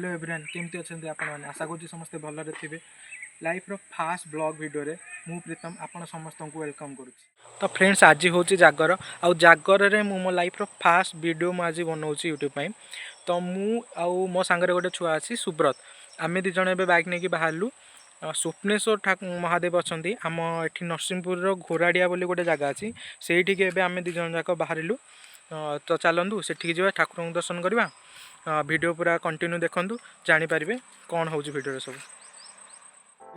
Hello everyone केमती अच्छे आपण मैंने आशा करूँ समस्ते भलरे थे लाइफ रो फास्ट ब्लॉग वीडियो रे मु प्रीतम आपण समस्त को वेलकम करुँ। तो फ्रेंड्स आज हूँ जागर आउ जागर रे मो लाइफ रो फास्ट वीडियो मु आज बनाऊँ यूट्यूब पर। तो मु आउ मो सांगरे गोटे छुआ अच्छी सुब्रत आम दिज ए बाइक नहीं बाहरलु स्वप्नेश्वर महादेव अच्छा आम ये नरसिंहपुर घोराड़िया बोली गोटे जगह अच्छी से आम दिज जाक बाहरलु। तो चलतु से जा ठाकुर दर्शन करवा वीडियो पूरा कंटिन्यू देखूँ जापर कौन हो वीडियो सब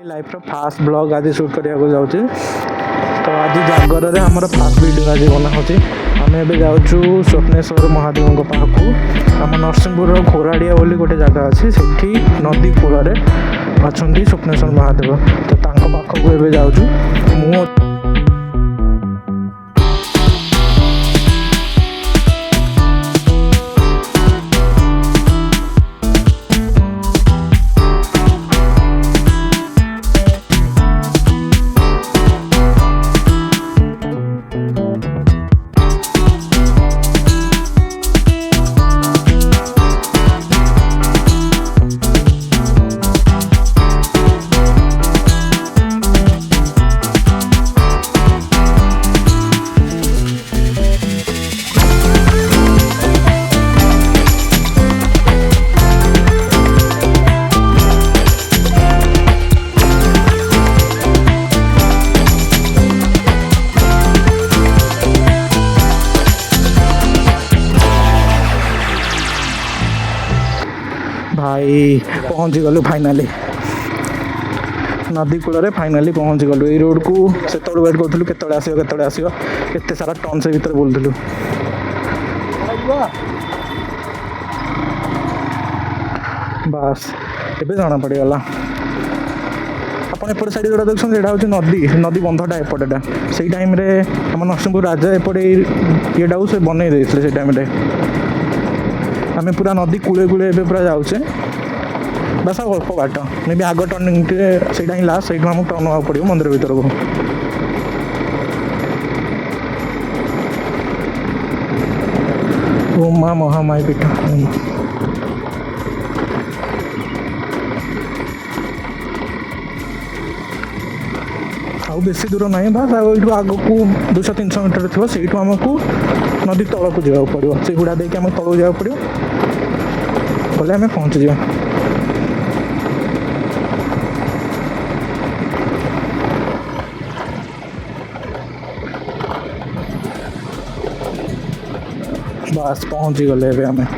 लाइफ रो फास्ट ब्लॉग आज शूट करने जाऊँ। तो आज जागर रे हमर फास्ट वीडियो आज बना होची आम ए जाऊँ स्वप्नेश्वर महादेव पाखक आम नरसिंहपुर घोराड़िया बोली गोटे जगह अच्छी से नदी कूल अच्छा स्वप्नेश्वर महादेव। तो पाखक ए जाऊँ मु भाई पहुँची गलु फाइनाली नदी कूल फाइनाली पहुँची गलु ये रोड को से वेट करूँ केत आसो सारा टन से भर बोलूँ बास ए जना पड़गला आप एपट साइड जो देखते यहाँ हूँ नदी नदी बंधटा एपटा से टाइम आम नरसिंहपुर राजा एपटे ये से बनई देते से टाइम आम पूरा नदी कूले कूले पूरा जाऊे बस अल्प बाट मे भी आग टर्निंग से लास्ट से आमको टर्न हाँ पड़ो मंदिर भर को। ओम माँ महामाई पीठ आउ बेसी दूर ना बस आग को 200-300 मीटर थी से आमको नदी तल को जावाक पड़ो से गुड़ा देके आम तल जावाक पड़ो बोले आम पहुँची जा। बस पहुँची गले आम यहाँ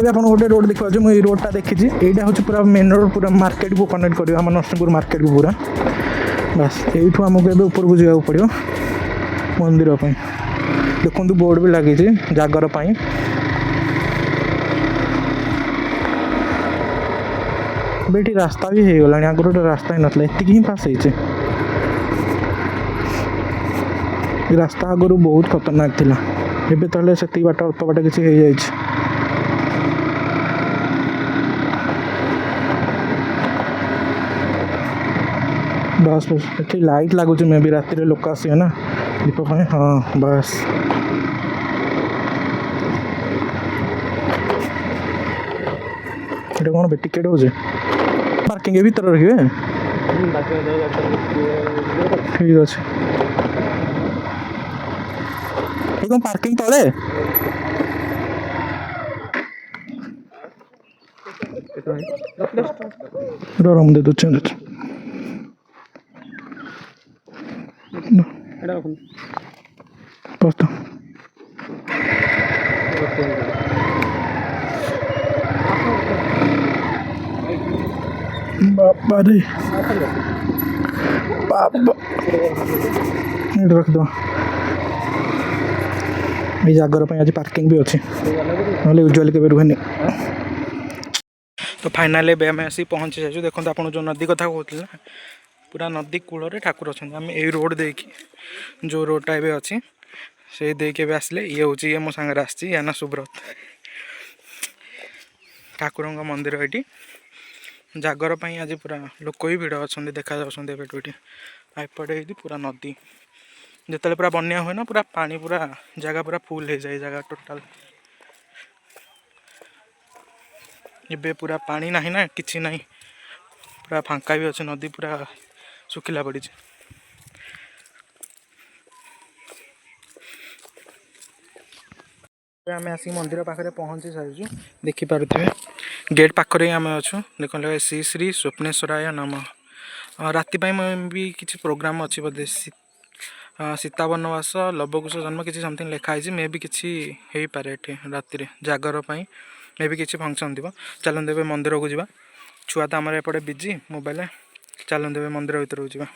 आप गोटे रोड देखा मुझे रोडटा देखी यहाँ हूँ पूरा मेन रोड पूरा मार्केट को कनेक्ट कर नरसिंहपुर मार्केट को पूरा बस यू आमको ए ऊपर को जावाक पड़ो मंदिर देखो बोर्ड भी लगी जागर पाई ये रास्ता भी हो गला आगे गोटे रास्ता ही नाला एति ही पास रास्ता आगु बहुत खतरनाक थिला एबे तले से बाट अल्प बाट किसी हो जाए। बस बस ये लाइट लगुच मे भी राति लोक आस ना दीप हाँ बस ये कौन टिकेट हो पार्किंग भीतर रखिए ठीक अच्छे कौन पार्किंग तले रम दे दूचे बस बाबा रे बाबा रख दो ये जागर आज पार्किंग भी अच्छे ना यूजुआली के रुहे। तो फाइनाल आम आसी पहुँची जाइए देखो आप जो नदी कथा कहते ना पूरा नदी कूल ठाकुर अच्छा आम यही रोड देखी जो रोडटा ए अच्छी से देखिए आसले ये हूँ ये मो सांगे आसी या ना सुब्रत ठाकुर मंदिर ये जागर आज पूरा लोक भी भिड़ अच्छा देखा एपटे पूरा नदी जिते पूरा बन्या हुए ना पूरा पानी पूरा जगह पूरा फुल हो जाए जगह टोटाल ଏବେ पूरा पानी नहीं ना किसी नहीं पूरा फांका भी अच्छे नदी पूरा सुखिला पड़ी आम आसिक मंदिर पाखे पहुँची सारी देखिपे गेट पाखे आम अच्छु देख श्री श्री स्वप्नेश्वराय नम राति भी किसी प्रोग्राम अच्छी बोधे सीता वनवास लवकुश जन्म किसी समथिंग लिखाई मे भी किसी हो पारे राति जागर मे भी किसी फंक्शन थी चलते ए मंदिर को जावा छुआ तो आम एपटे बिजी मोबाइल चलते ए मंदिर भर को जावा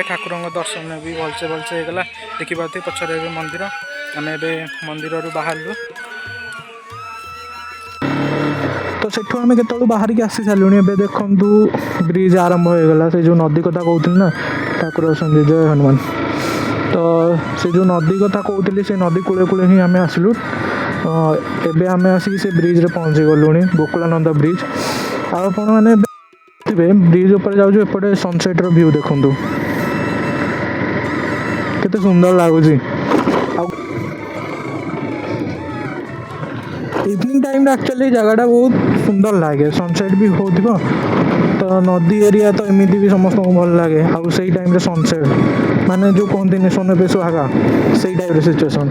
ठाकुर दर्शन भी भलसे होगा देखिए पचर मंदिर आम ए मंदिर बाहर तो सेठू आम के बाहर की आसी सारूँ ए देखु ब्रिज आरंभ होगा से जो नदी कथा कहती ना ठाकुर अच्छा जय हनुमान तो से जो नदी कथा कहती से नदी कूले कूले ही आम आसलु एबे आम आसिक से ब्रिज रे पहुँची गलु गोकुलानंद ब्रिज आपण मैंने ब्रिज ऊपर जाऊँ एपटे सनसेट रो व्यू देखु केते सुंदर लगुच इवनिंग टाइम एक्चुअली जगह बहुत सुंदर लगे सनसेट भी हो तो नदी एरिया तो एमती भी समस्त भल लगे आउ से टाइम रे सनसेट माने जो कहते सोने पे सुहागा से टाइप रे सिचुएशन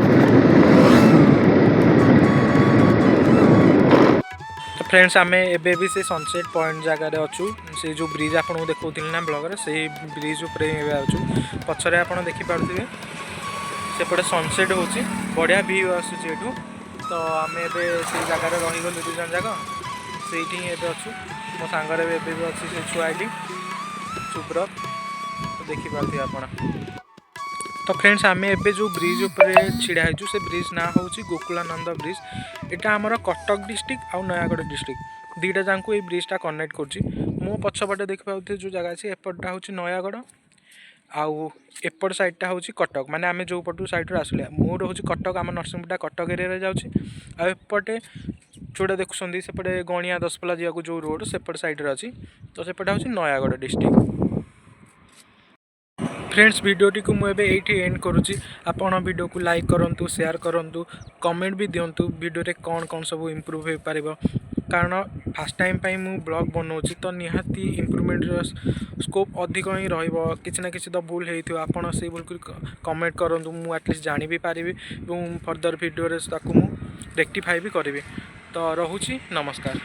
फ्रेंड्स आम एबे भी से सनसेट पॉइंट जगह अच्छु से जो ब्रिज आपको देखा ना ब्लॉग से ब्रिज उपरे अच्छु पछरे आप देखिपे सेपटे सनसेट हो बढ़िया व्यू आसूँ तो आम ए जगार रहीगलु दुई जन जाक से अच्छु मो सांगर भी अच्छी से छुआली सुब्रत तो देखिपे आप तो फ्रेंड्स आम एबे जो ब्रिज उपरे छिड़ा होइछु से ब्रिज ना होची गोकुलानंद ब्रिज एटा आमर कटक डिस्ट्रिक्ट आउ नयागढ़ डिस्ट्रिक्ट दुईटा जांकु ये ब्रिजटा कनेक्ट करछि मो पछपटे देखि पाउथे जो जगह अछि एपटटा होची नयागढ़ आउ एपट साइडटा होची कटक माने आमे जो पटु साइड रे आसले मोर होची कटक आम नरसिंहपुरटा कटक एरिया रे जाउछि आ एपटे जोड़ा देखुछंदी सेपटे गणिया दसपला जिया को जो रोड सेपट साइड रे अछि तो सेपटा होची नयागढ़ डिस्ट्रिक्ट फ्रेंड्स वीडियोटी को मुझे ये एंड करुँची आपण वीडियो को लाइक करूँ शेयर करूँ कमेंट भी दिंतु वीडियो रे कौन कौन सब इम्प्रूव हो पार कारण फास्ट टाइम पाई मु ब्लॉग बनाऊँच तो निहाती इम्प्रूवमेंट स्कोप अधिक ही रही ना किसी तो भूल होती आपड़ से भूल कमेंट करूँ मुझे एटलिस्ट जानी भी पारि फर्दर वीडियो रेक्टिफाई भी करी तो रोची नमस्कार।